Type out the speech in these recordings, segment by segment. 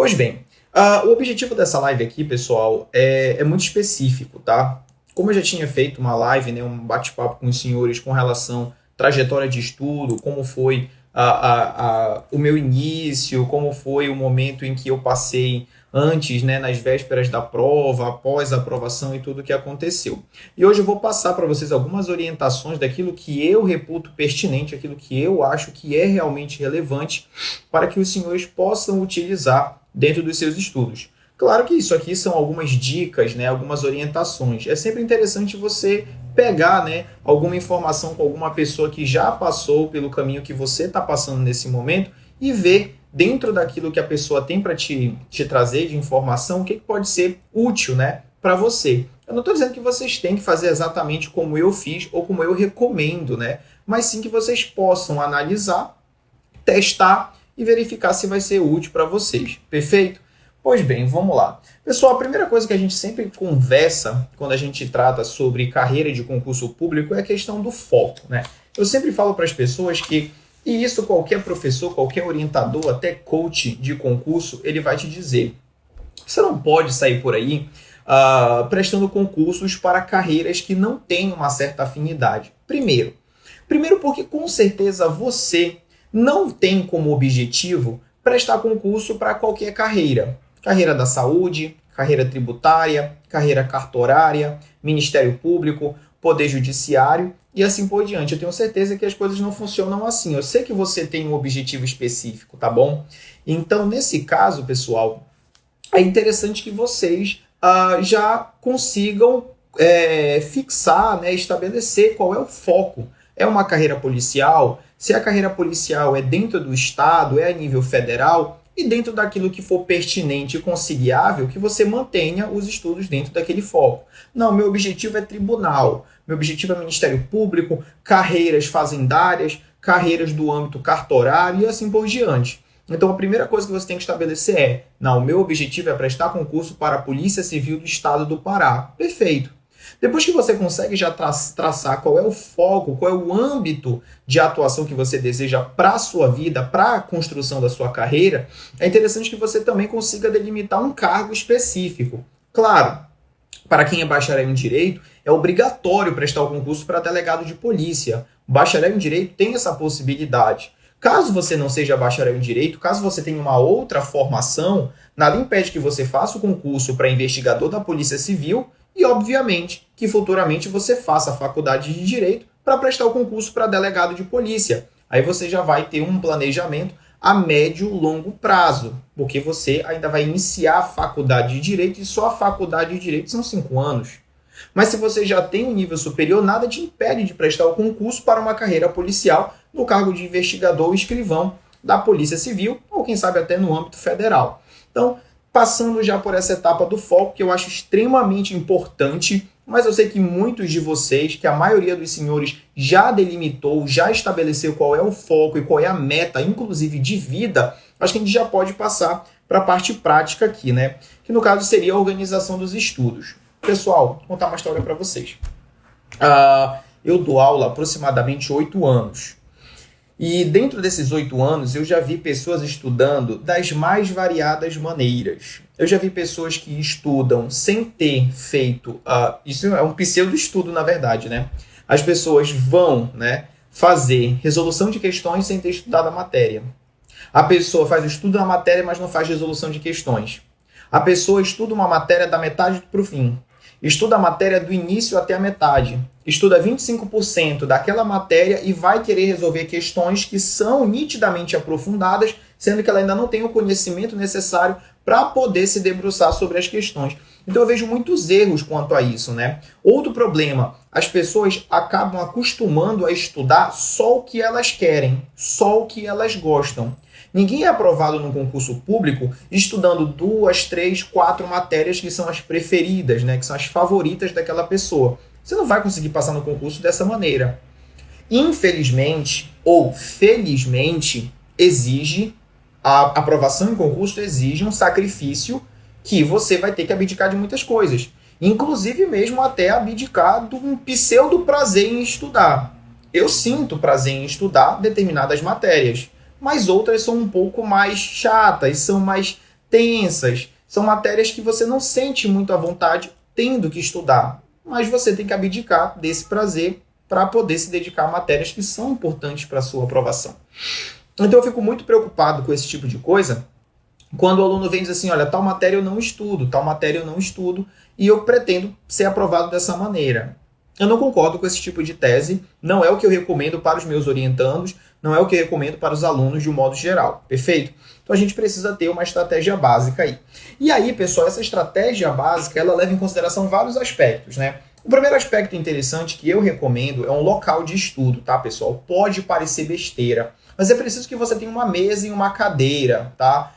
Pois bem, o objetivo dessa live aqui, pessoal, é muito específico, tá? Como eu já tinha feito uma live, né, um bate-papo com os senhores com relação à trajetória de estudo, como foi o meu início, como foi o momento em que eu passei antes, né, nas vésperas da prova, após a aprovação e tudo o que aconteceu. E hoje eu vou passar para vocês algumas orientações daquilo que eu reputo pertinente, aquilo que eu acho que é realmente relevante para que os senhores possam utilizar dentro dos seus estudos. Claro que isso aqui são algumas dicas, né, algumas orientações. É sempre interessante você pegar, né, alguma informação com alguma pessoa que já passou pelo caminho que você está passando nesse momento e ver dentro daquilo que a pessoa tem para te trazer de informação, o que pode ser útil, né, para você. Eu não estou dizendo que vocês têm que fazer exatamente como eu fiz ou como eu recomendo, né, mas sim que vocês possam analisar, testar e verificar se vai ser útil para vocês. Perfeito? Pois bem, vamos lá. Pessoal, a primeira coisa que a gente sempre conversa quando a gente trata sobre carreira de concurso público é a questão do foco, né? Eu sempre falo para as pessoas que, e isso qualquer professor, qualquer orientador, até coach de concurso, ele vai te dizer. Você não pode sair por aí prestando concursos para carreiras que não têm uma certa afinidade. Primeiro porque com certeza você não tem como objetivo prestar concurso para qualquer carreira. Carreira da saúde, carreira tributária, carreira cartorária, Ministério Público, Poder Judiciário e assim por diante. Eu tenho certeza que as coisas não funcionam assim. Eu sei que você tem um objetivo específico, tá bom? Então, nesse caso, pessoal, é interessante que vocês já consigam fixar, né, estabelecer qual é o foco. É uma carreira policial? Se a carreira policial é dentro do Estado, é a nível federal, e dentro daquilo que for pertinente e conciliável, que você mantenha os estudos dentro daquele foco. Não, meu objetivo é tribunal, meu objetivo é Ministério Público, carreiras fazendárias, carreiras do âmbito cartorário e assim por diante. Então, a primeira coisa que você tem que estabelecer é, não, o meu objetivo é prestar concurso para a Polícia Civil do Estado do Pará. Perfeito. Depois que você consegue já traçar qual é o foco, qual é o âmbito de atuação que você deseja para a sua vida, para a construção da sua carreira, é interessante que você também consiga delimitar um cargo específico. Claro, para quem é bacharel em Direito, é obrigatório prestar o concurso para delegado de polícia. O bacharel em Direito tem essa possibilidade. Caso você não seja bacharel em Direito, caso você tenha uma outra formação, nada impede que você faça o concurso para investigador da Polícia Civil e, obviamente, que futuramente você faça a faculdade de Direito para prestar o concurso para delegado de polícia. Aí você já vai ter um planejamento a médio e longo prazo, porque você ainda vai iniciar a faculdade de Direito e só a faculdade de Direito são 5 anos. Mas se você já tem um nível superior, nada te impede de prestar o concurso para uma carreira policial no cargo de investigador ou escrivão da Polícia Civil, ou quem sabe até no âmbito federal. Então, passando já por essa etapa do foco, que eu acho extremamente importante, mas eu sei que muitos de vocês, que a maioria dos senhores já delimitou, já estabeleceu qual é o foco e qual é a meta, inclusive de vida, acho que a gente já pode passar para a parte prática aqui, né? Que no caso seria a organização dos estudos. Pessoal, vou contar uma história para vocês. Eu dou aula há aproximadamente 8 anos. E dentro desses 8 anos, eu já vi pessoas estudando das mais variadas maneiras. Eu já vi pessoas que estudam sem ter feito... isso é um pseudo-estudo, na verdade, né? As pessoas vão, né, fazer resolução de questões sem ter estudado a matéria. A pessoa faz o estudo da matéria, mas não faz resolução de questões. A pessoa estuda uma matéria da metade para o fim. Estuda a matéria do início até a metade. Estuda 25% daquela matéria e vai querer resolver questões que são nitidamente aprofundadas, sendo que ela ainda não tem o conhecimento necessário para poder se debruçar sobre as questões. Então eu vejo muitos erros quanto a isso, né? Outro problema, as pessoas acabam acostumando a estudar só o que elas querem, só o que elas gostam. Ninguém é aprovado no concurso público estudando 2, 3, 4 matérias que são as preferidas, né? Que são as favoritas daquela pessoa. Você não vai conseguir passar no concurso dessa maneira. Infelizmente ou felizmente, a aprovação em concurso exige um sacrifício que você vai ter que abdicar de muitas coisas. Inclusive mesmo até abdicar de um pseudo prazer em estudar. Eu sinto prazer em estudar determinadas matérias, mas outras são um pouco mais chatas, são mais tensas, são matérias que você não sente muito à vontade tendo que estudar, mas você tem que abdicar desse prazer para poder se dedicar a matérias que são importantes para a sua aprovação. Então eu fico muito preocupado com esse tipo de coisa, quando o aluno vem e diz assim, olha, tal matéria eu não estudo, tal matéria eu não estudo, e eu pretendo ser aprovado dessa maneira. Eu não concordo com esse tipo de tese, não é o que eu recomendo para os meus orientandos, não é o que eu recomendo para os alunos de um modo geral, perfeito? Então a gente precisa ter uma estratégia básica aí. E aí, pessoal, essa estratégia básica, ela leva em consideração vários aspectos, né? O primeiro aspecto interessante que eu recomendo é um local de estudo, tá, pessoal? Pode parecer besteira, mas é preciso que você tenha uma mesa e uma cadeira, tá?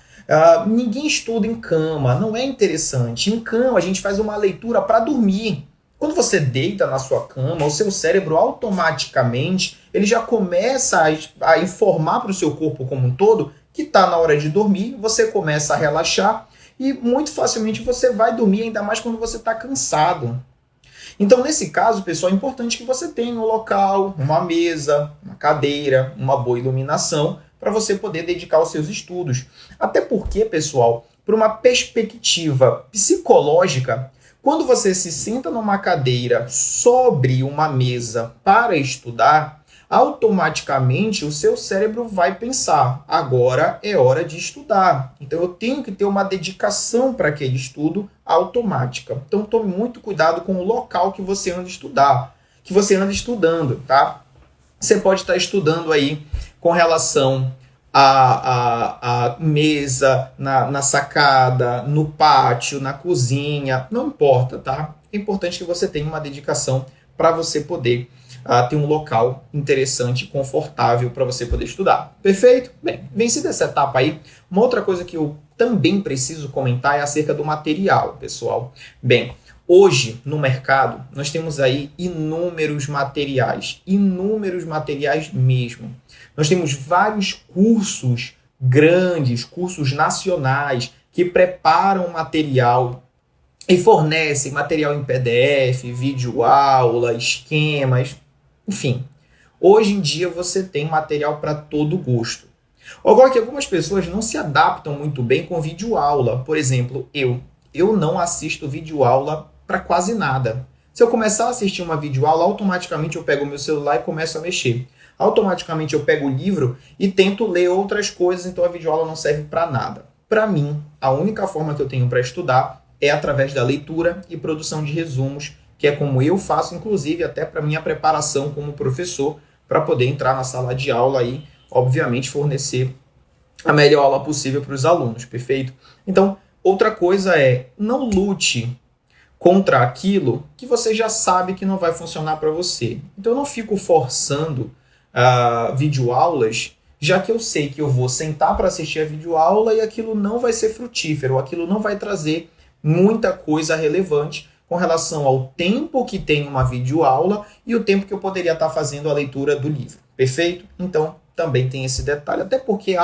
Ninguém estuda em cama, não é interessante. Em cama a gente faz uma leitura para dormir. Quando você deita na sua cama, o seu cérebro automaticamente ele já começa a informar para o seu corpo como um todo que está na hora de dormir, você começa a relaxar e muito facilmente você vai dormir, ainda mais quando você está cansado. Então, nesse caso, pessoal, é importante que você tenha um local, uma mesa, uma cadeira, uma boa iluminação para você poder dedicar aos seus estudos. Até porque, pessoal, por uma perspectiva psicológica, quando você se senta numa cadeira sobre uma mesa para estudar, automaticamente o seu cérebro vai pensar, agora é hora de estudar. Então eu tenho que ter uma dedicação para aquele estudo automática. Então tome muito cuidado com o local que você anda estudar, que você anda estudando, tá? Você pode estar estudando aí com relação à mesa, na sacada, no pátio, na cozinha, não importa, tá? É importante que você tenha uma dedicação para você poder ter um local interessante e confortável para você poder estudar. Perfeito? Bem, vencida essa etapa aí, uma outra coisa que eu também preciso comentar é acerca do material, pessoal. Bem, hoje no mercado nós temos aí inúmeros materiais mesmo. Nós temos vários cursos grandes, cursos nacionais que preparam material e fornecem material em PDF, videoaula, esquemas, enfim. Hoje em dia você tem material para todo gosto. Agora que algumas pessoas não se adaptam muito bem com videoaula. Por exemplo, eu não assisto videoaula para quase nada. Se eu começar a assistir uma videoaula, automaticamente eu pego o meu celular e começo a mexer. Automaticamente eu pego o livro e tento ler outras coisas, então a videoaula não serve para nada. Para mim, a única forma que eu tenho para estudar é através da leitura e produção de resumos, que é como eu faço, inclusive, até para minha preparação como professor, para poder entrar na sala de aula e, obviamente, fornecer a melhor aula possível para os alunos, perfeito? Então, outra coisa é, não lute contra aquilo que você já sabe que não vai funcionar para você. Então, eu não fico forçando videoaulas, já que eu sei que eu vou sentar para assistir a videoaula e aquilo não vai ser frutífero, aquilo não vai trazer muita coisa relevante com relação ao tempo que tem uma videoaula e o tempo que eu poderia estar fazendo a leitura do livro. Perfeito? Então, também tem esse detalhe, até porque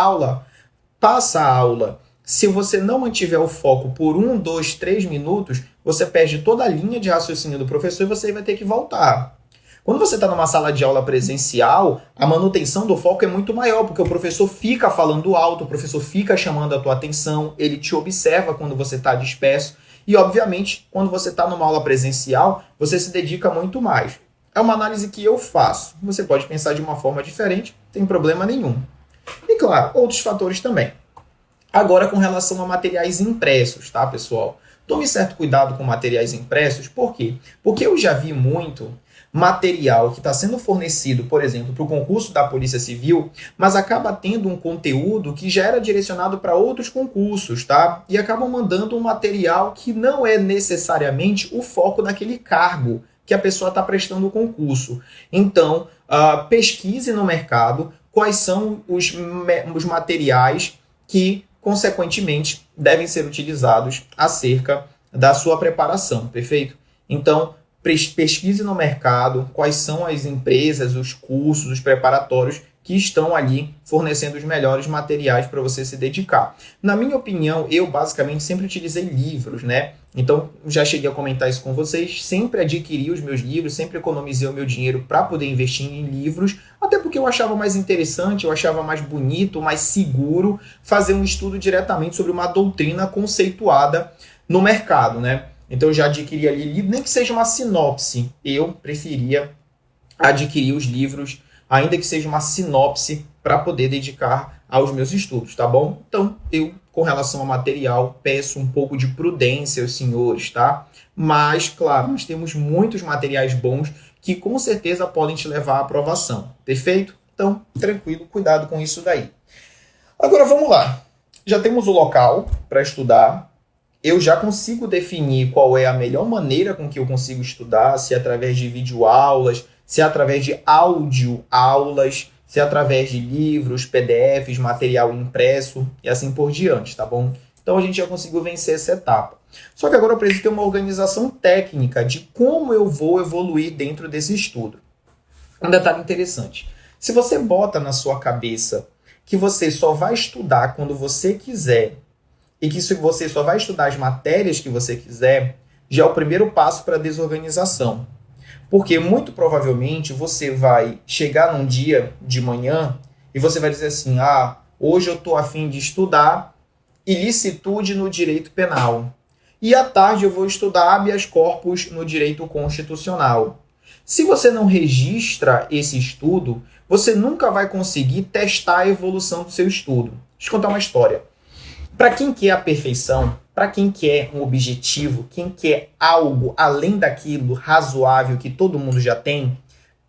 passa a aula. Se você não mantiver o foco por 1, 2, 3 minutos, você perde toda a linha de raciocínio do professor e você vai ter que voltar. Quando você está numa sala de aula presencial, a manutenção do foco é muito maior, porque o professor fica falando alto, o professor fica chamando a tua atenção, ele te observa quando você está disperso e, obviamente, quando você está numa aula presencial, você se dedica muito mais. É uma análise que eu faço. Você pode pensar de uma forma diferente, não tem problema nenhum. E, claro, outros fatores também. Agora, com relação a materiais impressos, tá, pessoal? Tome certo cuidado com materiais impressos, por quê? Porque eu já vi muito material que está sendo fornecido, por exemplo, para o concurso da Polícia Civil, mas acaba tendo um conteúdo que já era direcionado para outros concursos, tá? E acabam mandando um material que não é necessariamente o foco daquele cargo que a pessoa está prestando o concurso. Então, pesquise no mercado quais são os materiais que, consequentemente, devem ser utilizados acerca da sua preparação, perfeito? Então, pesquise no mercado quais são as empresas, os cursos, os preparatórios que estão ali fornecendo os melhores materiais para você se dedicar. Na minha opinião, eu basicamente sempre utilizei livros, né? Então, já cheguei a comentar isso com vocês, sempre adquiri os meus livros, sempre economizei o meu dinheiro para poder investir em livros, até porque eu achava mais interessante, eu achava mais bonito, mais seguro fazer um estudo diretamente sobre uma doutrina conceituada no mercado, né? Então, eu já adquiri ali livro, nem que seja uma sinopse, eu preferia adquirir os livros, ainda que seja uma sinopse, para poder dedicar aos meus estudos, tá bom? Então, eu, com relação ao material, peço um pouco de prudência aos senhores, tá? Mas, claro, nós temos muitos materiais bons que com certeza podem te levar à aprovação, perfeito? Então, tranquilo, cuidado com isso daí. Agora, vamos lá. Já temos o local para estudar. Eu já consigo definir qual é a melhor maneira com que eu consigo estudar, se é através de videoaulas, se é através de áudio-aulas, se é através de livros, PDFs, material impresso e assim por diante, tá bom? Então a gente já conseguiu vencer essa etapa. Só que agora eu preciso ter uma organização técnica de como eu vou evoluir dentro desse estudo. Um detalhe interessante. Se você bota na sua cabeça que você só vai estudar quando você quiser e que você só vai estudar as matérias que você quiser, já é o primeiro passo para a desorganização. Porque muito provavelmente você vai chegar num dia de manhã e você vai dizer assim, hoje eu estou a fim de estudar ilicitude no direito penal. E à tarde eu vou estudar habeas corpus no direito constitucional. Se você não registra esse estudo, você nunca vai conseguir testar a evolução do seu estudo. Deixa eu contar uma história. Para quem quer a perfeição, para quem quer um objetivo, quem quer algo além daquilo razoável que todo mundo já tem,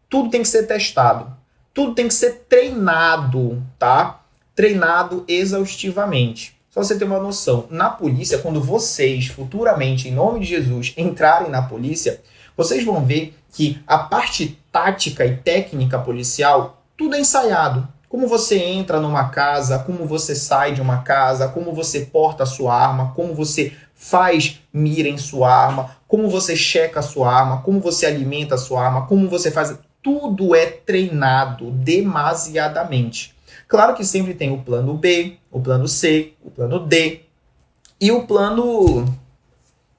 tudo tem que ser testado. Tudo tem que ser treinado, tá? Treinado exaustivamente. Só você ter uma noção, na polícia, quando vocês futuramente, em nome de Jesus, entrarem na polícia, vocês vão ver que a parte tática e técnica policial, tudo é ensaiado. Como você entra numa casa, como você sai de uma casa, como você porta a sua arma, como você faz mira em sua arma, como você checa a sua arma, como você alimenta a sua arma, como você faz... Tudo é treinado demasiadamente. Claro que sempre tem o plano B, o plano C, o plano D e o plano...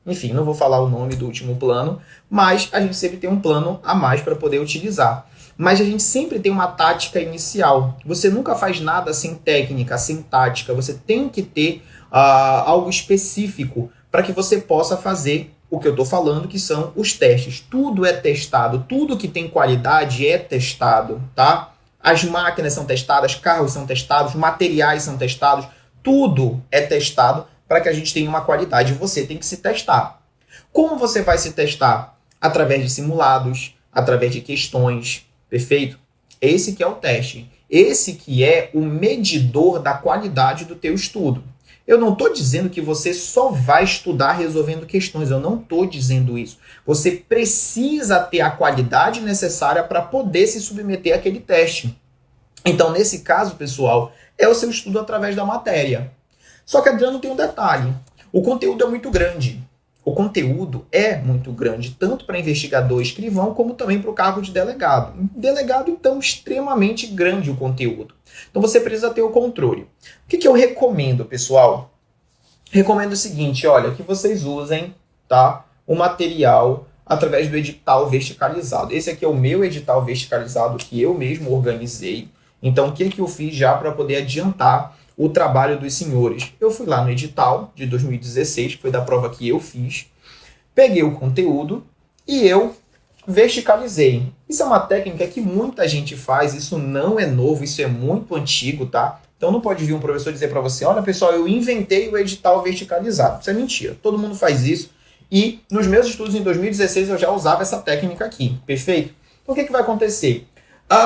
Enfim, não vou falar o nome do último plano, mas a gente sempre tem um plano a mais para poder utilizar. Mas a gente sempre tem uma tática inicial. Você nunca faz nada sem técnica, sem tática. Você tem que ter algo específico para que você possa fazer o que eu estou falando, que são os testes. Tudo é testado, tudo que tem qualidade é testado, tá? As máquinas são testadas, carros são testados, materiais são testados, tudo é testado para que a gente tenha uma qualidade. Você tem que se testar. Como você vai se testar? Através de simulados, através de questões, perfeito? Esse que é o teste. Esse que é o medidor da qualidade do teu estudo. Eu não estou dizendo que você só vai estudar resolvendo questões. Eu não estou dizendo isso. Você precisa ter a qualidade necessária para poder se submeter àquele teste. Então, nesse caso, pessoal, é o seu estudo através da matéria. Só que, Adriano, tem um detalhe. O conteúdo é muito grande. O conteúdo é muito grande, tanto para investigador escrivão, como também para o cargo de delegado. Delegado, então, extremamente grande o conteúdo. Então, você precisa ter o controle. O que eu recomendo, pessoal? Recomendo o seguinte, olha, que vocês usem, tá, o material através do edital verticalizado. Esse aqui é o meu edital verticalizado que eu mesmo organizei. Então, o que eu fiz já para poder adiantar o trabalho dos senhores? Eu fui lá no edital de 2016, que foi da prova que eu fiz, peguei o conteúdo e eu verticalizei. Isso é uma técnica que muita gente faz, isso não é novo, isso é muito antigo, tá? Então não pode vir um professor dizer para você, olha pessoal, eu inventei o edital verticalizado. Isso é mentira, todo mundo faz isso e nos meus estudos em 2016 eu já usava essa técnica aqui, perfeito? Então o que vai acontecer?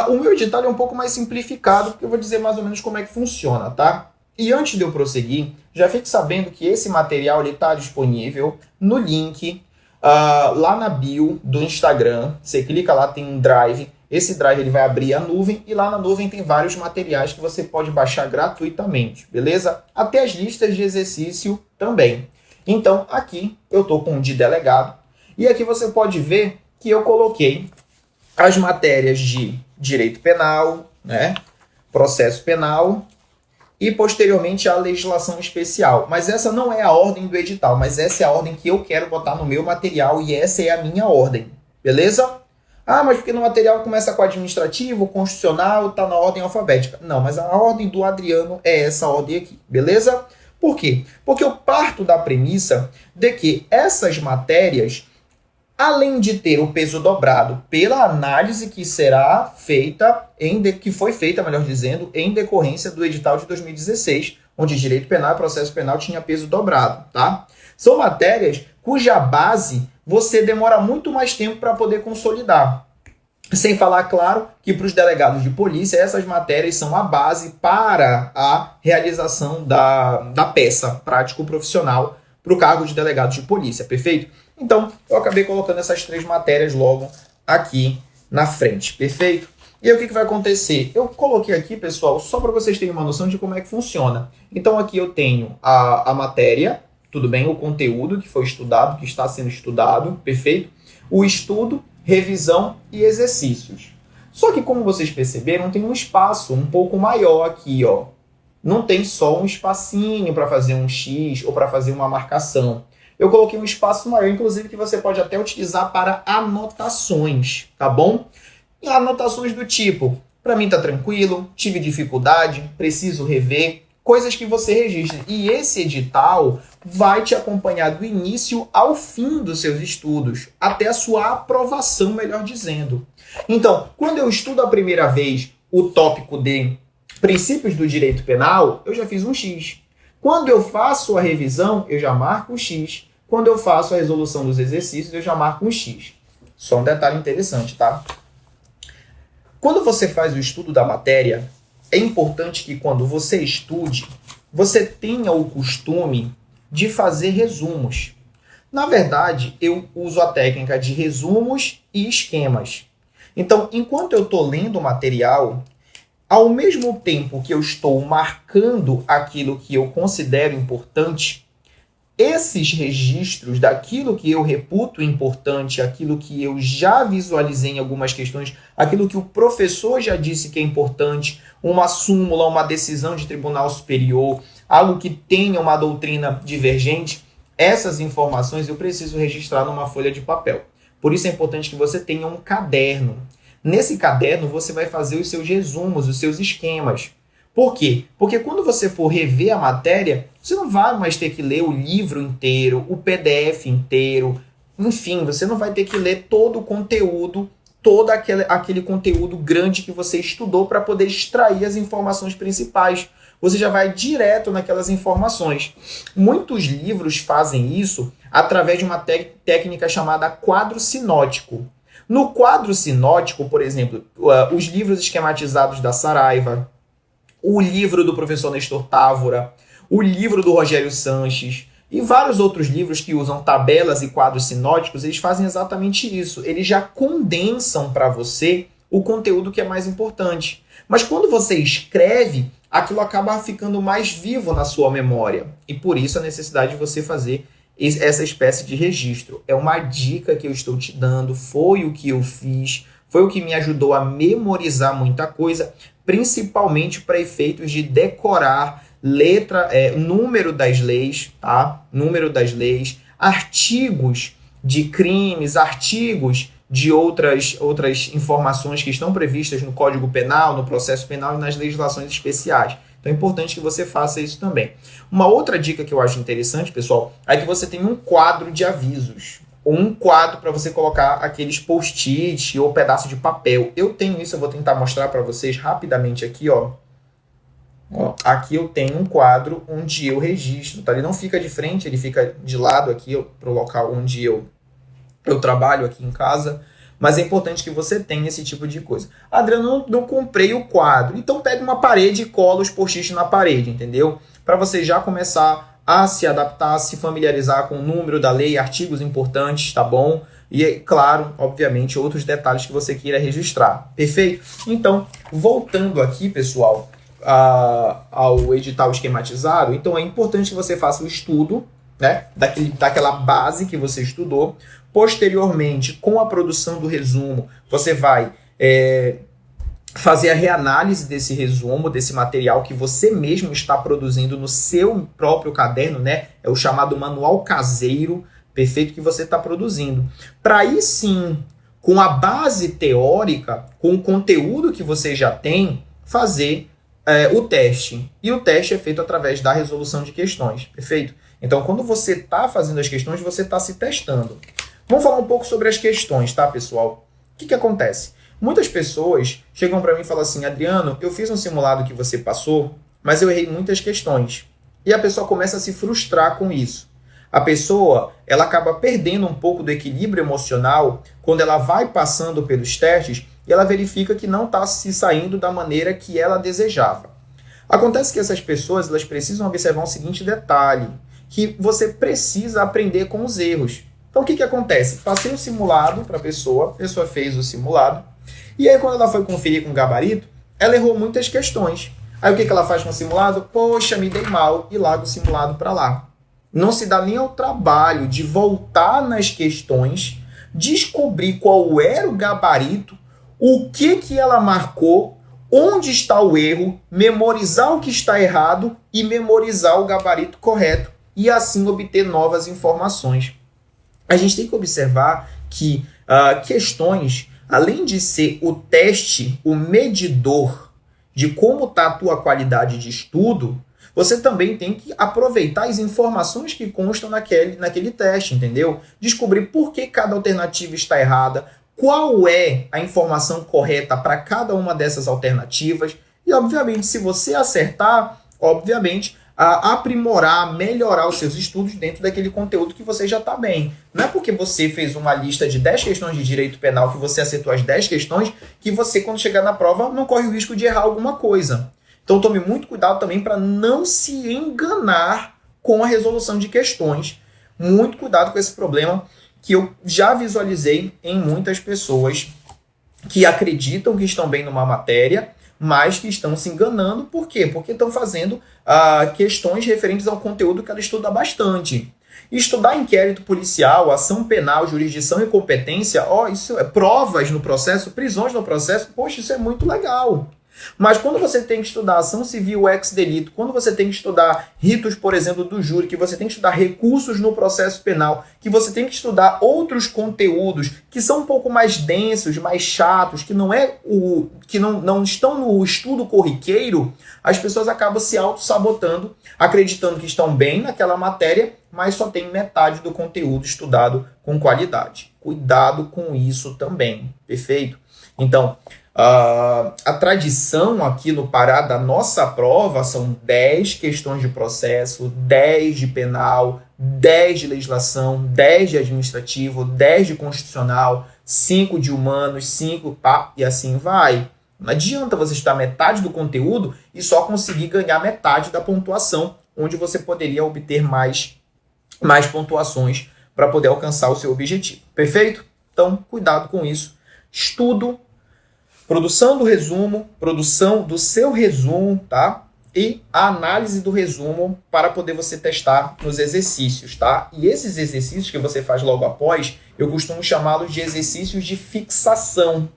O meu edital é um pouco mais simplificado, porque eu vou dizer mais ou menos como é que funciona, tá? E antes de eu prosseguir, já fique sabendo que esse material está disponível no link lá na bio do Instagram. Você clica lá, tem um drive. Esse drive ele vai abrir a nuvem e lá na nuvem tem vários materiais que você pode baixar gratuitamente, beleza? Até as listas de exercício também. Então, aqui eu estou com um de delegado e aqui você pode ver que eu coloquei as matérias de direito penal, né? processo penal e, posteriormente, a legislação especial. Mas essa não é a ordem do edital, mas essa é a ordem que eu quero botar no meu material e essa é a minha ordem, beleza? Ah, mas porque no material começa com administrativo, constitucional, tá na ordem alfabética. Não, mas a ordem do Adriano é essa ordem aqui, beleza? Por quê? Porque eu parto da premissa de que essas matérias, além de ter o peso dobrado pela análise que será feita, que foi feita, melhor dizendo, em decorrência do edital de 2016, onde direito penal e processo penal tinha peso dobrado, tá? São matérias cuja base você demora muito mais tempo para poder consolidar. Sem falar, claro, que para os delegados de polícia, essas matérias são a base para a realização da peça prático-profissional para o cargo de delegado de polícia, perfeito? Então, eu acabei colocando essas 3 matérias logo aqui na frente, perfeito? E aí, o que vai acontecer? Eu coloquei aqui, pessoal, só para vocês terem uma noção de como é que funciona. Então, aqui eu tenho a matéria, tudo bem? O conteúdo que foi estudado, que está sendo estudado, perfeito? O estudo, revisão e exercícios. Só que, como vocês perceberam, tem um espaço um pouco maior aqui, ó. Não tem só um espacinho para fazer um X ou para fazer uma marcação. Eu coloquei um espaço maior, inclusive, que você pode até utilizar para anotações, tá bom? E anotações do tipo, para mim tá tranquilo, tive dificuldade, preciso rever, coisas que você registra. E esse edital vai te acompanhar do início ao fim dos seus estudos, até a sua aprovação, melhor dizendo. Então, quando eu estudo a primeira vez o tópico de princípios do direito penal, eu já fiz um X. Quando eu faço a revisão, eu já marco um X. Quando eu faço a resolução dos exercícios, eu já marco um X. Só um detalhe interessante, tá? Quando você faz o estudo da matéria, é importante que quando você estude, você tenha o costume de fazer resumos. Na verdade, eu uso a técnica de resumos e esquemas. Então, enquanto eu estou lendo o material, ao mesmo tempo que eu estou marcando aquilo que eu considero importante, esses registros daquilo que eu reputo importante, aquilo que eu já visualizei em algumas questões, aquilo que o professor já disse que é importante, uma súmula, uma decisão de tribunal superior, algo que tenha uma doutrina divergente, essas informações eu preciso registrar numa folha de papel. Por isso é importante que você tenha um caderno. Nesse caderno você vai fazer os seus resumos, os seus esquemas. Por quê? Porque quando você for rever a matéria, você não vai mais ter que ler o livro inteiro, o PDF inteiro, enfim, você não vai ter que ler todo o conteúdo, todo aquele conteúdo grande que você estudou para poder extrair as informações principais. Você já vai direto naquelas informações. Muitos livros fazem isso através de uma técnica chamada quadro sinótico. No quadro sinótico, por exemplo, os livros esquematizados da Saraiva, o livro do professor Nestor Távora, o livro do Rogério Sanches e vários outros livros que usam tabelas e quadros sinóticos, eles fazem exatamente isso. Eles já condensam para você o conteúdo que é mais importante. Mas quando você escreve, aquilo acaba ficando mais vivo na sua memória. E por isso a necessidade de você fazer essa espécie de registro. É uma dica que eu estou te dando, foi o que eu fiz, foi o que me ajudou a memorizar muita coisa, principalmente para efeitos de decorar número das leis, tá? Número das leis, artigos de crimes, artigos de outras informações que estão previstas no Código Penal, no processo penal e nas legislações especiais. Então é importante que você faça isso também. Uma outra dica que eu acho interessante, pessoal, é que você tenha um quadro de avisos. Ou um quadro para você colocar aqueles post-it ou pedaço de papel. Eu tenho isso, eu vou tentar mostrar para vocês rapidamente aqui, ó. Aqui eu tenho um quadro onde eu registro, tá? Ele não fica de frente, ele fica de lado aqui para o local onde eu trabalho aqui em casa. Mas é importante que você tenha esse tipo de coisa. Adriano, não comprei o quadro. Então pega uma parede e cola os post-its na parede, entendeu? Para você já começar a se adaptar, a se familiarizar com o número da lei, artigos importantes, tá bom? E, claro, obviamente, outros detalhes que você queira registrar. Perfeito? Então, voltando aqui, pessoal, ao edital esquematizado, então é importante que você faça o estudo, né, daquela base que você estudou. Posteriormente, com a produção do resumo, você vai fazer a reanálise desse resumo, desse material que você mesmo está produzindo no seu próprio caderno, né? É o chamado manual caseiro, perfeito, que você está produzindo. Para aí sim, com a base teórica, com o conteúdo que você já tem, fazer o teste. E o teste é feito através da resolução de questões, perfeito? Então, quando você está fazendo as questões, você está se testando. Vamos falar um pouco sobre as questões, tá, pessoal? O que acontece? Muitas pessoas chegam para mim e falam assim: Adriano, eu fiz um simulado que você passou, mas eu errei muitas questões. E a pessoa começa a se frustrar com isso. A pessoa, ela acaba perdendo um pouco do equilíbrio emocional quando ela vai passando pelos testes e ela verifica que não está se saindo da maneira que ela desejava. Acontece que essas pessoas, elas precisam observar um seguinte detalhe, que você precisa aprender com os erros. Então, o que acontece? Passei o simulado para a pessoa fez o simulado, e aí quando ela foi conferir com o gabarito, ela errou muitas questões. Aí o que ela faz com o simulado? Poxa, me dei mal, e larga o simulado para lá. Não se dá nem ao trabalho de voltar nas questões, descobrir qual era o gabarito, o que ela marcou, onde está o erro, memorizar o que está errado e memorizar o gabarito correto, e assim obter novas informações. A gente tem que observar que questões, além de ser o teste, o medidor de como está a tua qualidade de estudo, você também tem que aproveitar as informações que constam naquele teste, entendeu? Descobrir por que cada alternativa está errada, qual é a informação correta para cada uma dessas alternativas e, obviamente, se você acertar, obviamente, aprimorar, melhorar os seus estudos dentro daquele conteúdo que você já está bem. Não é porque você fez uma lista de 10 questões de direito penal, que você acertou as 10 questões, que você, quando chegar na prova, não corre o risco de errar alguma coisa. Então tome muito cuidado também para não se enganar com a resolução de questões. Muito cuidado com esse problema que eu já visualizei em muitas pessoas que acreditam que estão bem numa matéria, mas que estão se enganando. Por quê? Porque estão fazendo questões referentes ao conteúdo que ela estuda bastante. Estudar inquérito policial, ação penal, jurisdição e competência, isso é provas no processo, prisões no processo, poxa, isso é muito legal. Mas quando você tem que estudar ação civil ex-delito, quando você tem que estudar ritos, por exemplo, do júri, que você tem que estudar recursos no processo penal, que você tem que estudar outros conteúdos que são um pouco mais densos, mais chatos, que não estão no estudo corriqueiro, as pessoas acabam se auto-sabotando, acreditando que estão bem naquela matéria, mas só tem metade do conteúdo estudado com qualidade. Cuidado com isso também, perfeito? Então, a tradição aqui no Pará da nossa prova são 10 questões de processo, 10 de penal, 10 de legislação, 10 de administrativo, 10 de constitucional, 5 de humanos, 5 e assim vai. Não adianta você estudar metade do conteúdo e só conseguir ganhar metade da pontuação, onde você poderia obter mais pontuações para poder alcançar o seu objetivo. Perfeito? Então, cuidado com isso. Estudo, produção do resumo, produção do seu resumo, tá? E a análise do resumo para poder você testar nos exercícios, tá? E esses exercícios que você faz logo após, eu costumo chamá-los de exercícios de fixação.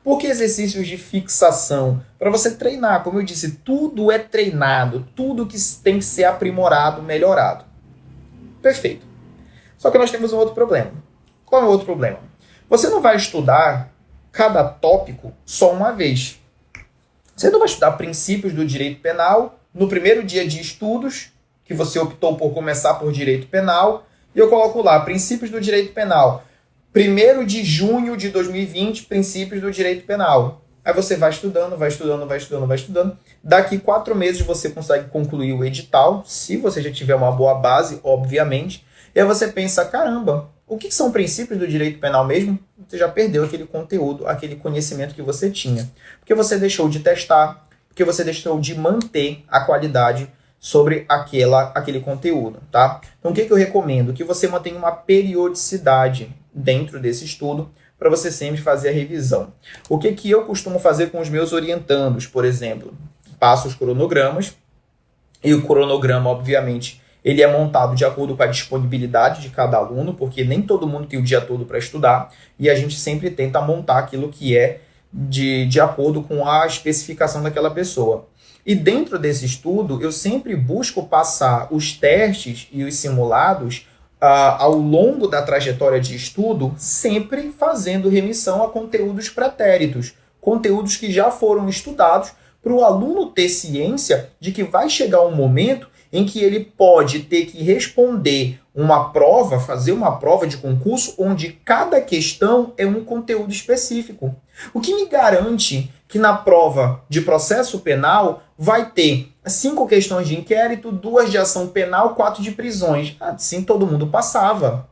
Por que exercícios de fixação? Para você treinar, como eu disse, tudo é treinado, tudo que tem que ser aprimorado, melhorado. Perfeito. Só que nós temos um outro problema. Qual é o outro problema? Você não vai estudar cada tópico só uma vez. Você não vai estudar princípios do direito penal no primeiro dia de estudos, que você optou por começar por direito penal, e eu coloco lá, princípios do direito penal. 1º de junho de 2020, princípios do direito penal. Aí você vai estudando, vai estudando, vai estudando, vai estudando. Daqui 4 meses você consegue concluir o edital, se você já tiver uma boa base, obviamente. E aí você pensa, caramba, o que são princípios do direito penal mesmo? Você já perdeu aquele conteúdo, aquele conhecimento que você tinha. Porque você deixou de testar, porque você deixou de manter a qualidade sobre aquele conteúdo, tá? Então o que eu recomendo? Que você mantenha uma periodicidade dentro desse estudo para você sempre fazer a revisão. O que eu costumo fazer com os meus orientandos, por exemplo? Passo os cronogramas, e o cronograma, obviamente, ele é montado de acordo com a disponibilidade de cada aluno, porque nem todo mundo tem o dia todo para estudar, e a gente sempre tenta montar aquilo que é de acordo com a especificação daquela pessoa. E dentro desse estudo, eu sempre busco passar os testes e os simulados ao longo da trajetória de estudo, sempre fazendo remissão a conteúdos pretéritos, conteúdos que já foram estudados, para o aluno ter ciência de que vai chegar um momento em que ele pode ter que responder uma prova, fazer uma prova de concurso, onde cada questão é um conteúdo específico. O que me garante que na prova de processo penal vai ter 5 questões de inquérito, 2 de ação penal, 4 de prisões? Assim todo mundo passava.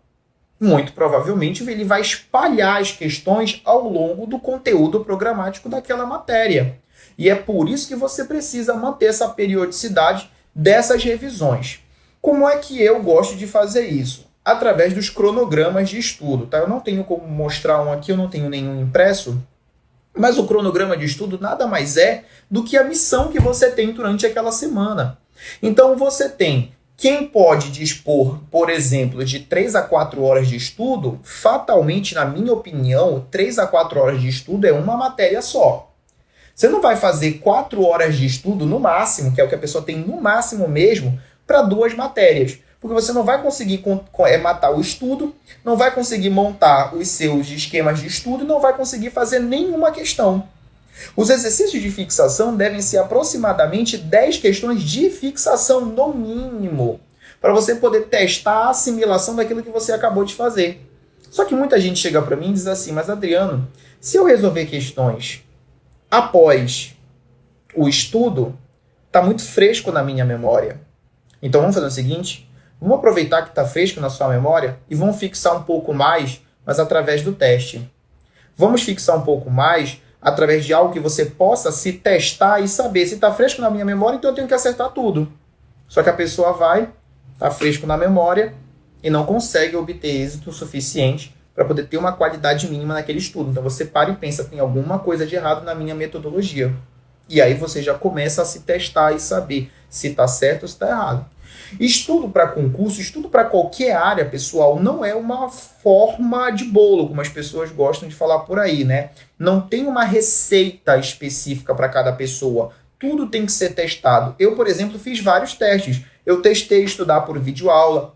Muito provavelmente ele vai espalhar as questões ao longo do conteúdo programático daquela matéria. E é por isso que você precisa manter essa periodicidade dessas revisões. Como é que eu gosto de fazer isso? Através dos cronogramas de estudo. Tá? Eu não tenho como mostrar um aqui, eu não tenho nenhum impresso, mas o cronograma de estudo nada mais é do que a missão que você tem durante aquela semana. Então você tem quem pode dispor, por exemplo, de 3 a 4 horas de estudo, fatalmente, na minha opinião, 3 a 4 horas de estudo é uma matéria só. Você não vai fazer 4 horas de estudo no máximo, que é o que a pessoa tem no máximo mesmo, para 2 matérias. Porque você não vai conseguir matar o estudo, não vai conseguir montar os seus esquemas de estudo e não vai conseguir fazer nenhuma questão. Os exercícios de fixação devem ser aproximadamente 10 questões de fixação no mínimo, para você poder testar a assimilação daquilo que você acabou de fazer. Só que muita gente chega para mim e diz assim, mas Adriano, se eu resolver questões após o estudo, está muito fresco na minha memória. Então vamos fazer o seguinte, vamos aproveitar que está fresco na sua memória e vamos fixar um pouco mais, mas através do teste. Vamos fixar um pouco mais através de algo que você possa se testar e saber se está fresco na minha memória, então eu tenho que acertar tudo. Só que a pessoa vai, está fresco na memória e não consegue obter êxito suficiente para poder ter uma qualidade mínima naquele estudo. Então você para e pensa, tem alguma coisa de errado na minha metodologia. E aí você já começa a se testar e saber se está certo ou se está errado. Estudo para concurso, estudo para qualquer área, pessoal, não é uma forma de bolo, como as pessoas gostam de falar por aí, né? Não tem uma receita específica para cada pessoa. Tudo tem que ser testado. Eu, por exemplo, fiz vários testes. Eu testei estudar por videoaula,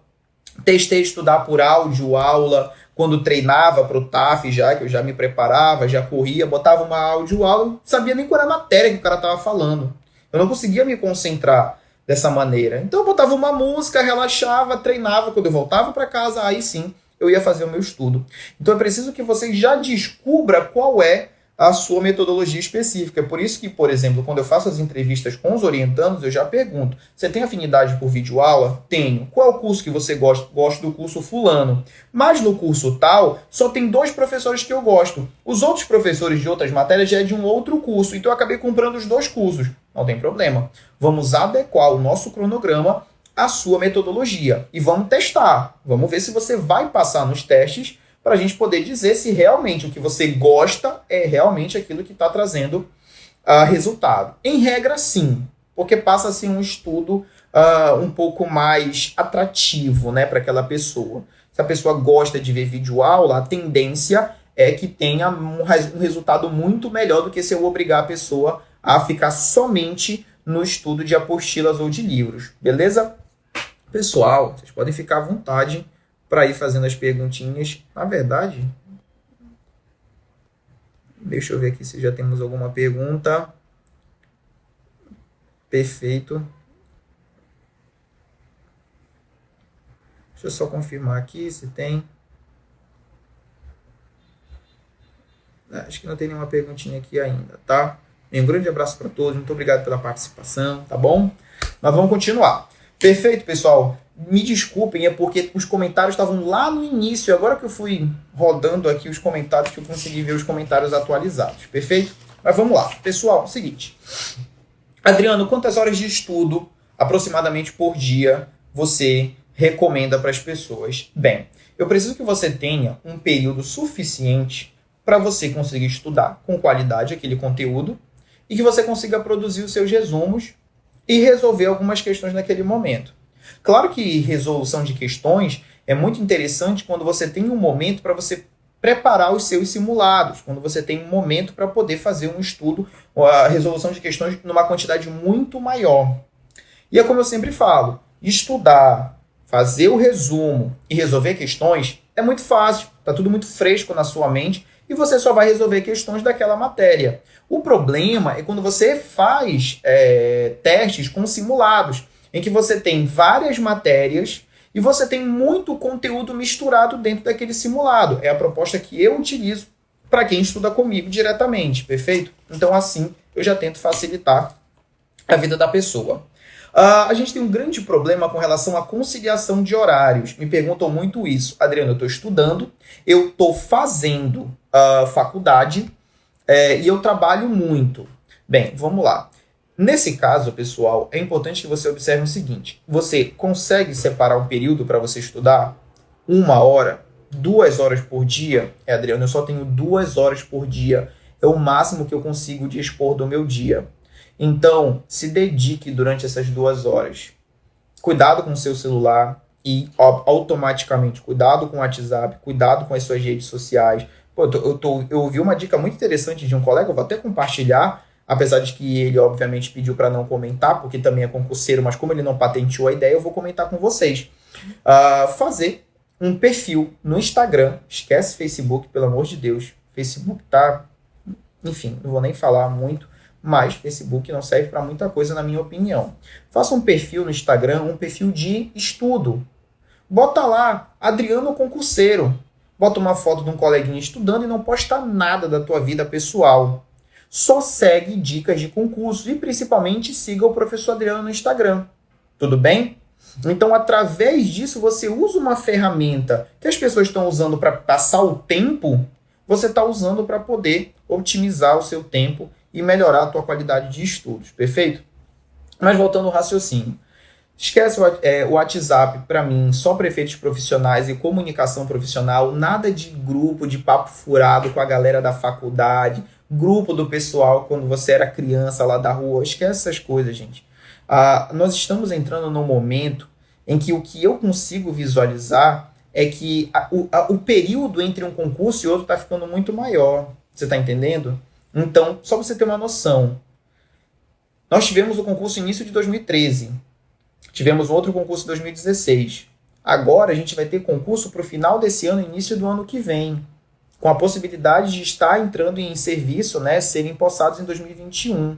testei estudar por áudio-aula, quando treinava para o TAF já, que eu já me preparava, já corria, botava uma áudio-aula, não sabia nem qual era a matéria que o cara estava falando. Eu não conseguia me concentrar dessa maneira. Então eu botava uma música, relaxava, treinava. Quando eu voltava para casa, aí sim eu ia fazer o meu estudo. Então é preciso que você já descubra qual é a sua metodologia específica. Por isso que, por exemplo, quando eu faço as entrevistas com os orientandos, eu já pergunto, você tem afinidade por videoaula? Tenho. Qual é o curso que você gosta? Gosto do curso fulano. Mas no curso tal, só tem 2 professores que eu gosto. Os outros professores de outras matérias já é de um outro curso, então eu acabei comprando os 2 cursos. Não tem problema. Vamos adequar o nosso cronograma à sua metodologia. E vamos testar. Vamos ver se você vai passar nos testes para a gente poder dizer se realmente o que você gosta é realmente aquilo que está trazendo resultado. Em regra, sim, porque passa a ser um estudo um pouco mais atrativo, né, para aquela pessoa. Se a pessoa gosta de ver videoaula, a tendência é que tenha um resultado muito melhor do que se eu obrigar a pessoa a ficar somente no estudo de apostilas ou de livros. Beleza? Pessoal, vocês podem ficar à vontade para ir fazendo as perguntinhas. Na verdade, deixa eu ver aqui se já temos alguma pergunta. Perfeito. Deixa eu só confirmar aqui se tem. Acho que não tem nenhuma perguntinha aqui ainda, tá? Um grande abraço para todos, muito obrigado pela participação, tá bom? Mas vamos continuar. Perfeito, pessoal. Me desculpem, é porque os comentários estavam lá no início. Agora que eu fui rodando aqui os comentários, que eu consegui ver os comentários atualizados. Perfeito? Mas vamos lá. Pessoal, é o seguinte. Adriano, quantas horas de estudo, aproximadamente por dia, você recomenda para as pessoas? Bem, eu preciso que você tenha um período suficiente para você conseguir estudar com qualidade aquele conteúdo e que você consiga produzir os seus resumos e resolver algumas questões naquele momento. Claro que resolução de questões é muito interessante quando você tem um momento para você preparar os seus simulados, quando você tem um momento para poder fazer um estudo, a resolução de questões numa quantidade muito maior. E é como eu sempre falo, estudar, fazer o resumo e resolver questões é muito fácil, está tudo muito fresco na sua mente e você só vai resolver questões daquela matéria. O problema é quando você faz testes com simulados, em que você tem várias matérias e você tem muito conteúdo misturado dentro daquele simulado. É a proposta que eu utilizo para quem estuda comigo diretamente, perfeito? Então assim eu já tento facilitar a vida da pessoa. A gente tem um grande problema com relação à conciliação de horários. Me perguntam muito isso. Adriano, eu estou estudando, eu estou fazendo faculdade e eu trabalho muito. Bem, vamos lá. Nesse caso, pessoal, é importante que você observe o seguinte. Você consegue separar um período para você estudar? 1 hora, 2 horas por dia? Adriano, eu só tenho 2 horas por dia. É o máximo que eu consigo dispor do meu dia. Então, se dedique durante essas 2 horas. Cuidado com o seu celular e automaticamente cuidado com o WhatsApp, cuidado com as suas redes sociais. Pô, eu ouvi uma dica muito interessante de um colega, eu vou até compartilhar, apesar de que ele obviamente pediu para não comentar, porque também é concurseiro, mas como ele não patenteou a ideia, eu vou comentar com vocês. Fazer um perfil no Instagram, esquece Facebook, pelo amor de Deus. Facebook tá, enfim, não vou nem falar muito, mas Facebook não serve para muita coisa, na minha opinião. Faça um perfil no Instagram, um perfil de estudo. Bota lá, Adriano Concurseiro. Bota uma foto de um coleguinha estudando e não posta nada da tua vida pessoal. Só segue dicas de concursos e principalmente siga o professor Adriano no Instagram. Tudo bem? Então, através disso, você usa uma ferramenta que as pessoas estão usando para passar o tempo, você está usando para poder otimizar o seu tempo e melhorar a tua qualidade de estudos, perfeito? Mas voltando ao raciocínio. Esquece o WhatsApp, para mim, só para efeitos profissionais e comunicação profissional, nada de grupo, de papo furado com a galera da faculdade, grupo do pessoal quando você era criança lá da rua, esquece essas coisas, gente. Nós estamos entrando num momento em que o que eu consigo visualizar é que o período entre um concurso e outro está ficando muito maior, você está entendendo? Então, só para você ter uma noção, nós tivemos o concurso início de 2013, tivemos outro concurso em 2016, agora a gente vai ter concurso para o final desse ano, início do ano que vem, com a possibilidade de estar entrando em serviço, né, serem empossados em 2021.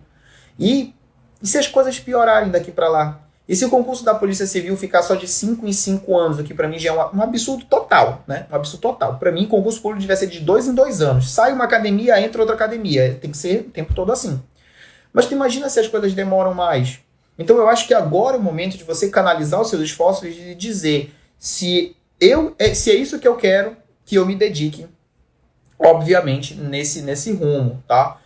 E se as coisas piorarem daqui para lá? E se o concurso da Polícia Civil ficar só de 5 em 5 anos, o que para mim já é um absurdo total, né? Um absurdo total. Para mim, concurso público devia ser de 2 em 2 anos. Sai uma academia, entra outra academia. Tem que ser o tempo todo assim. Mas tu imagina se as coisas demoram mais. Então eu acho que agora é o momento de você canalizar os seus esforços e dizer se é isso que eu quero, que eu me dedique, obviamente, nesse rumo, tá?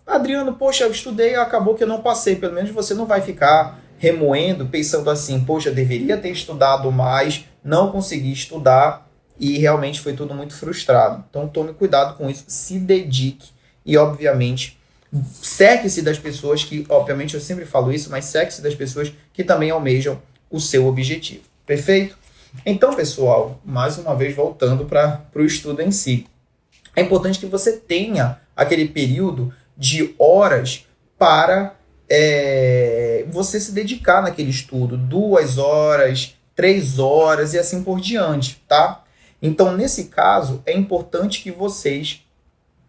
Adriano, poxa, eu estudei, acabou que eu não passei. Pelo menos você não vai ficar remoendo, pensando assim, poxa, eu deveria ter estudado mais, não consegui estudar e realmente foi tudo muito frustrado. Então tome cuidado com isso, se dedique e, obviamente, cerque-se das pessoas que, obviamente eu sempre falo isso, mas cerque-se das pessoas que também almejam o seu objetivo. Perfeito? Então, pessoal, mais uma vez voltando para o estudo em si. É importante que você tenha aquele período de horas para você se dedicar naquele estudo, 2 horas, 3 horas e assim por diante, tá? Então, nesse caso, é importante que vocês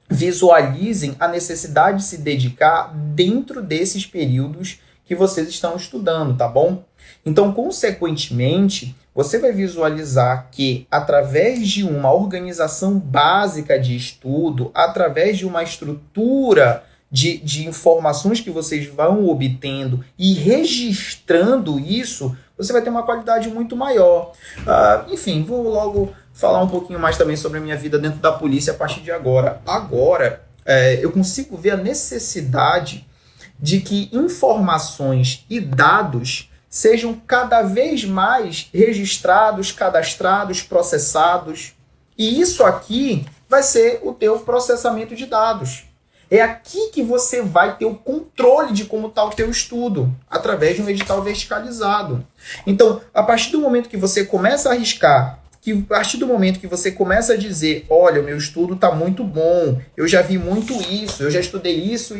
visualizem a necessidade de se dedicar dentro desses períodos que vocês estão estudando, tá bom? Então, consequentemente, você vai visualizar que, através de uma organização básica de estudo, através de uma estrutura de informações que vocês vão obtendo e registrando isso, você vai ter uma qualidade muito maior. Enfim, vou logo falar um pouquinho mais também sobre a minha vida dentro da polícia a partir de agora. Agora, eu consigo ver a necessidade de que informações e dados sejam cada vez mais registrados, cadastrados, processados. E isso aqui vai ser o teu processamento de dados. É aqui que você vai ter o controle de como está o teu estudo, através de um edital verticalizado. Então, a partir do momento que você começa a arriscar que a partir do momento que você começa a dizer, olha, o meu estudo está muito bom, eu já vi muito isso, eu já estudei isso,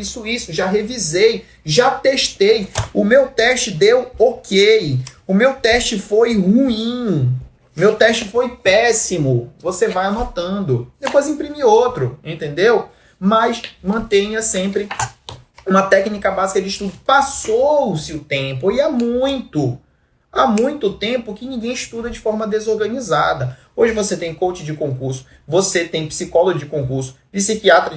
já revisei, já testei, o meu teste deu ok, o meu teste foi ruim, meu teste foi péssimo, você vai anotando, depois imprime outro, entendeu? Mas mantenha sempre uma técnica básica de estudo. Passou-se o tempo, e há muito tempo que ninguém estuda de forma desorganizada. Hoje você tem coach de concurso, você tem psicólogo de concurso, psiquiatra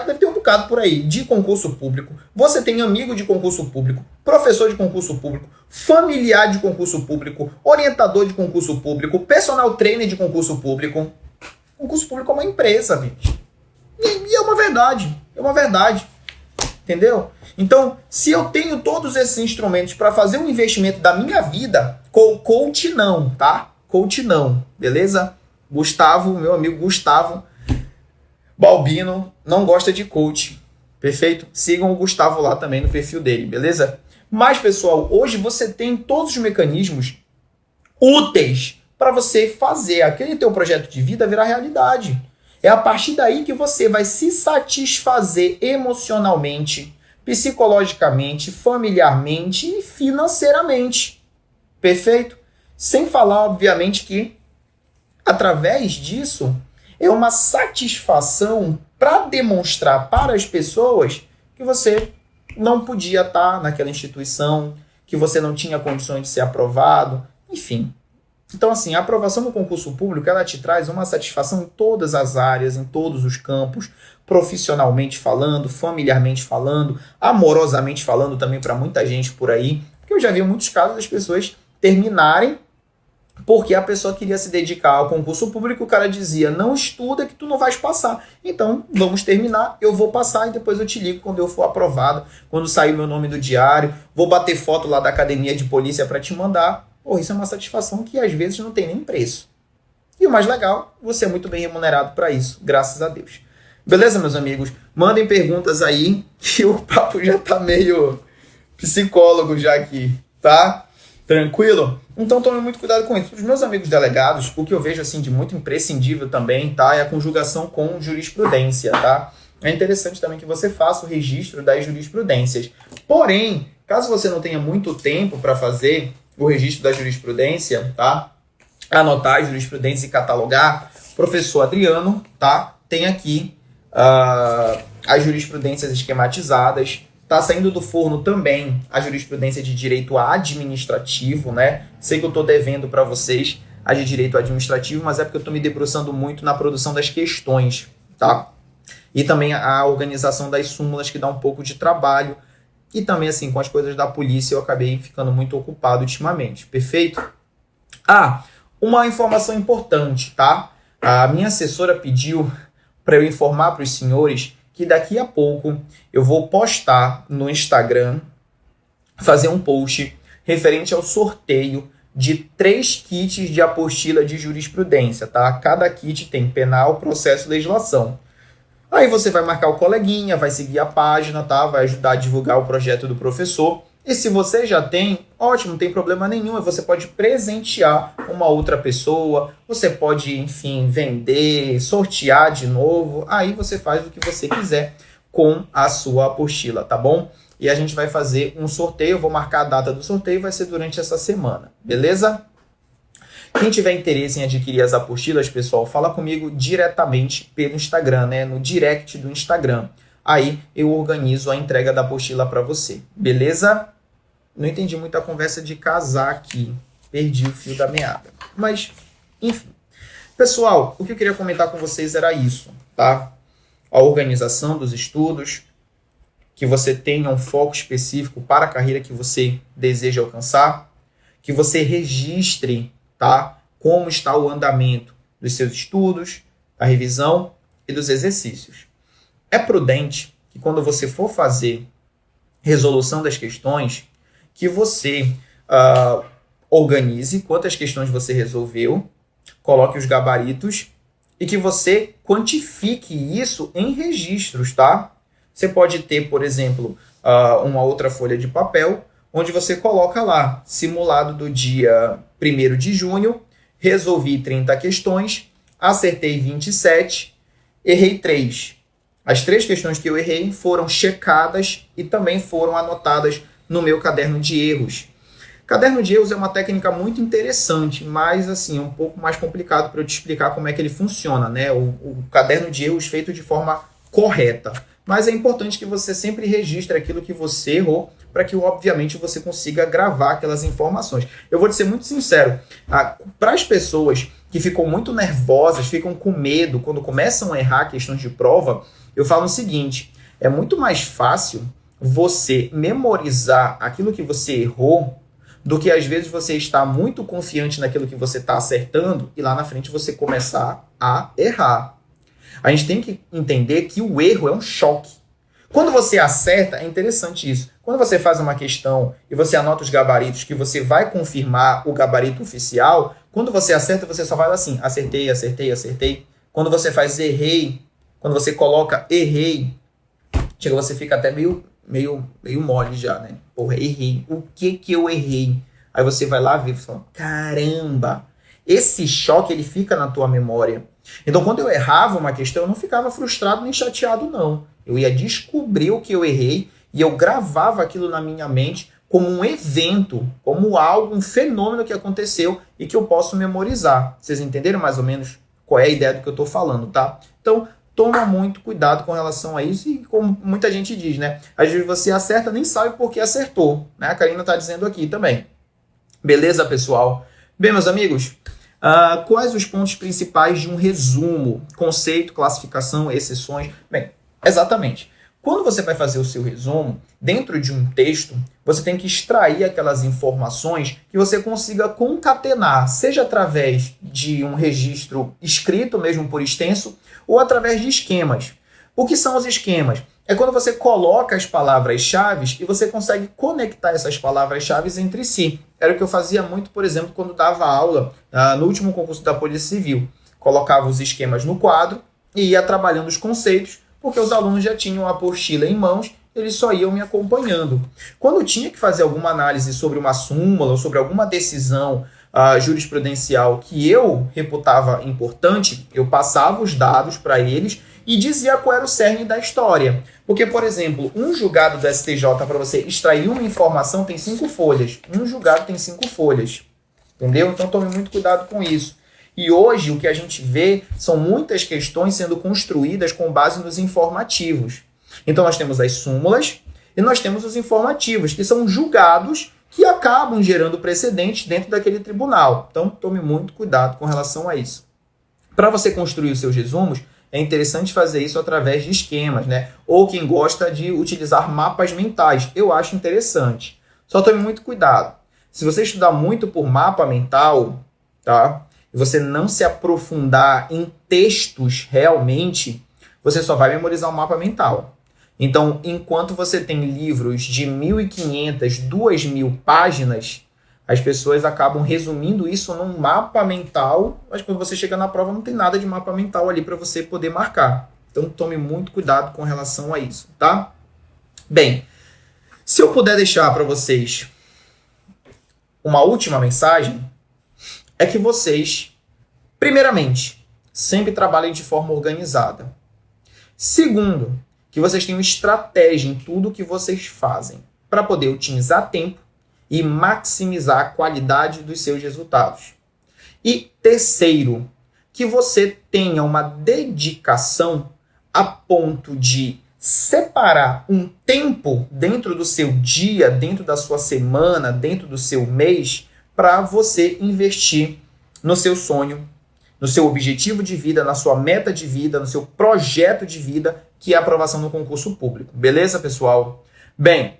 deve ter um bocado por aí, de concurso público, você tem amigo de concurso público, professor de concurso público, familiar de concurso público, orientador de concurso público, personal trainer de concurso público. Concurso público é uma empresa, gente. E é uma verdade. Entendeu? Então, se eu tenho todos esses instrumentos para fazer um investimento da minha vida, coach não, tá? Coach não, beleza? Gustavo, meu amigo Gustavo Balbino, não gosta de coach, perfeito? Sigam o Gustavo lá também no perfil dele, beleza? Mas, pessoal, hoje você tem todos os mecanismos úteis para você fazer aquele teu projeto de vida virar realidade. É a partir daí que você vai se satisfazer emocionalmente, psicologicamente, familiarmente e financeiramente. Perfeito? Sem falar, obviamente, que através disso é uma satisfação para demonstrar para as pessoas que você não podia estar naquela instituição, que você não tinha condições de ser aprovado, enfim. Então, assim, a aprovação no concurso público, ela te traz uma satisfação em todas as áreas, em todos os campos, profissionalmente falando, familiarmente falando, amorosamente falando também para muita gente por aí, porque eu já vi muitos casos das pessoas terminarem porque a pessoa queria se dedicar ao concurso público, o cara dizia, não estuda que tu não vais passar. Então, vamos terminar, eu vou passar e depois eu te ligo quando eu for aprovado, quando sair meu nome do diário, vou bater foto lá da academia de polícia para te mandar. Pô, isso é uma satisfação que às vezes não tem nem preço. E o mais legal, você é muito bem remunerado para isso, graças a Deus. Beleza, meus amigos? Mandem perguntas aí, que o papo já tá meio psicólogo já aqui, tá? Tranquilo? Então tome muito cuidado com isso. Para os meus amigos delegados, o que eu vejo assim de muito imprescindível também, tá? É a conjugação com jurisprudência, tá? É interessante também que você faça o registro das jurisprudências. Porém, caso você não tenha muito tempo para fazer o registro da jurisprudência, tá? Anotar a jurisprudência e catalogar, o professor Adriano, tá? Tem aqui as jurisprudências esquematizadas. Tá saindo do forno também a jurisprudência de direito administrativo, né? Sei que eu tô devendo para vocês a de direito administrativo, mas é porque eu tô me debruçando muito na produção das questões, tá? E também a organização das súmulas, que dá um pouco de trabalho. E também, assim, com as coisas da polícia, eu acabei ficando muito ocupado ultimamente. Perfeito? Uma informação importante, tá? A minha assessora pediu para eu informar para os senhores que daqui a pouco eu vou postar no Instagram, fazer um post referente ao sorteio de 3 kits de apostila de jurisprudência, tá? Cada kit tem penal, processo e legislação. Aí você vai marcar o coleguinha, vai seguir a página, tá? Vai ajudar a divulgar o projeto do professor. E se você já tem, ótimo, não tem problema nenhum. Você pode presentear uma outra pessoa, você pode, enfim, vender, sortear de novo. Aí você faz o que você quiser com a sua apostila, tá bom? E a gente vai fazer um sorteio, eu vou marcar a data do sorteio, vai ser durante essa semana, beleza? Quem tiver interesse em adquirir as apostilas, pessoal, fala comigo diretamente pelo Instagram, né? No direct do Instagram. Aí eu organizo a entrega da apostila para você, beleza? Não entendi muito a conversa de casar aqui. Perdi o fio da meada. Mas, enfim. Pessoal, o que eu queria comentar com vocês era isso, tá? A organização dos estudos, que você tenha um foco específico para a carreira que você deseja alcançar, que você registre, tá? Como está o andamento dos seus estudos, da revisão e dos exercícios. É prudente que quando você for fazer resolução das questões, que você organize quantas questões você resolveu, coloque os gabaritos e que você quantifique isso em registros, tá? Você pode ter, por exemplo, uma outra folha de papel, onde você coloca lá, simulado do dia 1º de junho, resolvi 30 questões, acertei 27, errei 3. As 3 questões que eu errei foram checadas e também foram anotadas no meu caderno de erros. Caderno de erros é uma técnica muito interessante, mas assim, é um pouco mais complicado para eu te explicar como é que ele funciona, né? O caderno de erros feito de forma correta. Mas é importante que você sempre registre aquilo que você errou, para que, obviamente, você consiga gravar aquelas informações. Eu vou te ser muito sincero, para as pessoas que ficam muito nervosas, ficam com medo quando começam a errar questões de prova, eu falo o seguinte, é muito mais fácil você memorizar aquilo que você errou do que às vezes você está muito confiante naquilo que você está acertando e lá na frente você começar a errar. A gente tem que entender que o erro é um choque. Quando você acerta, é interessante isso. Quando você faz uma questão e você anota os gabaritos, que você vai confirmar o gabarito oficial, quando você acerta, você só vai assim, acertei, acertei, acertei. Quando você faz errei, quando você coloca errei, chega, você fica até meio mole já, né? Porra, errei. O que eu errei? Aí você vai lá ver e fala, caramba, esse choque ele fica na tua memória. Então, quando eu errava uma questão, eu não ficava frustrado nem chateado, não. Eu ia descobrir o que eu errei e eu gravava aquilo na minha mente como um evento, como algo, um fenômeno que aconteceu e que eu posso memorizar. Vocês entenderam mais ou menos qual é a ideia do que eu estou falando, tá? Então, toma muito cuidado com relação a isso e como muita gente diz, né? Às vezes você acerta, nem sabe por que acertou, né? A Karina está dizendo aqui também. Beleza, pessoal? Bem, meus amigos, quais os pontos principais de um resumo? Conceito, classificação, exceções. Bem, exatamente. Quando você vai fazer o seu resumo, dentro de um texto, você tem que extrair aquelas informações que você consiga concatenar, seja através de um registro escrito, mesmo por extenso, ou através de esquemas. O que são os esquemas? É quando você coloca as palavras-chave e você consegue conectar essas palavras-chave entre si. Era o que eu fazia muito, por exemplo, quando dava aula no último concurso da Polícia Civil. Colocava os esquemas no quadro e ia trabalhando os conceitos, porque os alunos já tinham a apostila em mãos, eles só iam me acompanhando. Quando eu tinha que fazer alguma análise sobre uma súmula ou sobre alguma decisão jurisprudencial que eu reputava importante, eu passava os dados para eles e dizia qual era o cerne da história. Porque, por exemplo, um julgado do STJ, para você extrair uma informação, tem 5 folhas. Um julgado tem 5 folhas. Entendeu? Então tome muito cuidado com isso. E hoje o que a gente vê são muitas questões sendo construídas com base nos informativos. Então nós temos as súmulas e nós temos os informativos, que são julgados que acabam gerando precedentes dentro daquele tribunal. Então tome muito cuidado com relação a isso. Para você construir os seus resumos, é interessante fazer isso através de esquemas, né? Ou quem gosta de utilizar mapas mentais. Eu acho interessante. Só tome muito cuidado. Se você estudar muito por mapa mental, tá? E você não se aprofundar em textos realmente, você só vai memorizar o mapa mental. Então, enquanto você tem livros de 1.500, 2.000 páginas, as pessoas acabam resumindo isso num mapa mental, mas quando você chega na prova não tem nada de mapa mental ali para você poder marcar. Então, tome muito cuidado com relação a isso, tá? Bem, se eu puder deixar para vocês uma última mensagem, é que vocês, primeiramente, sempre trabalhem de forma organizada. Segundo, que vocês tenham estratégia em tudo que vocês fazem para poder otimizar tempo e maximizar a qualidade dos seus resultados. E terceiro, que você tenha uma dedicação a ponto de separar um tempo dentro do seu dia, dentro da sua semana, dentro do seu mês, para você investir no seu sonho, no seu objetivo de vida, na sua meta de vida, no seu projeto de vida, que é a aprovação no concurso público. Beleza, pessoal? Bem,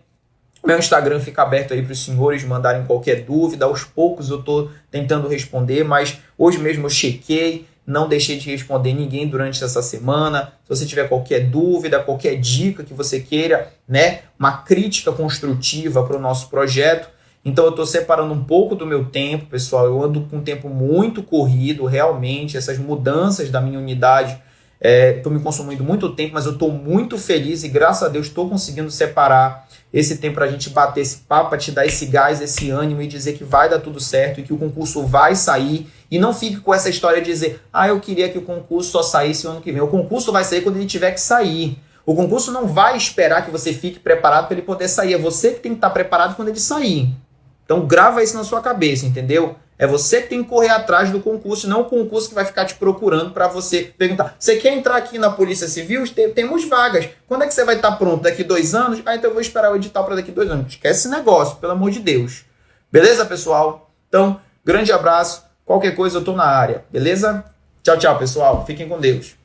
meu Instagram fica aberto aí para os senhores mandarem qualquer dúvida. Aos poucos eu estou tentando responder, mas hoje mesmo eu chequei, não deixei de responder ninguém durante essa semana. Se você tiver qualquer dúvida, qualquer dica que você queira, né, uma crítica construtiva para o nosso projeto, então eu estou separando um pouco do meu tempo, pessoal. Eu ando com um tempo muito corrido, realmente. Essas mudanças da minha unidade Estou me consumindo muito tempo, mas eu estou muito feliz e graças a Deus estou conseguindo separar esse tempo para a gente bater esse papo, para te dar esse gás, esse ânimo e dizer que vai dar tudo certo e que o concurso vai sair. E não fique com essa história de dizer, eu queria que o concurso só saísse o ano que vem. O concurso vai sair quando ele tiver que sair. O concurso não vai esperar que você fique preparado para ele poder sair. É você que tem que estar preparado quando ele sair. Então grava isso na sua cabeça, entendeu? É você que tem que correr atrás do concurso, não o concurso que vai ficar te procurando para você perguntar. Você quer entrar aqui na Polícia Civil? Temos vagas. Quando é que você vai estar pronto? Daqui 2 anos? Então eu vou esperar o edital para daqui 2 anos. Esquece esse negócio, pelo amor de Deus. Beleza, pessoal? Então, grande abraço. Qualquer coisa eu tô na área. Beleza? Tchau, tchau, pessoal. Fiquem com Deus.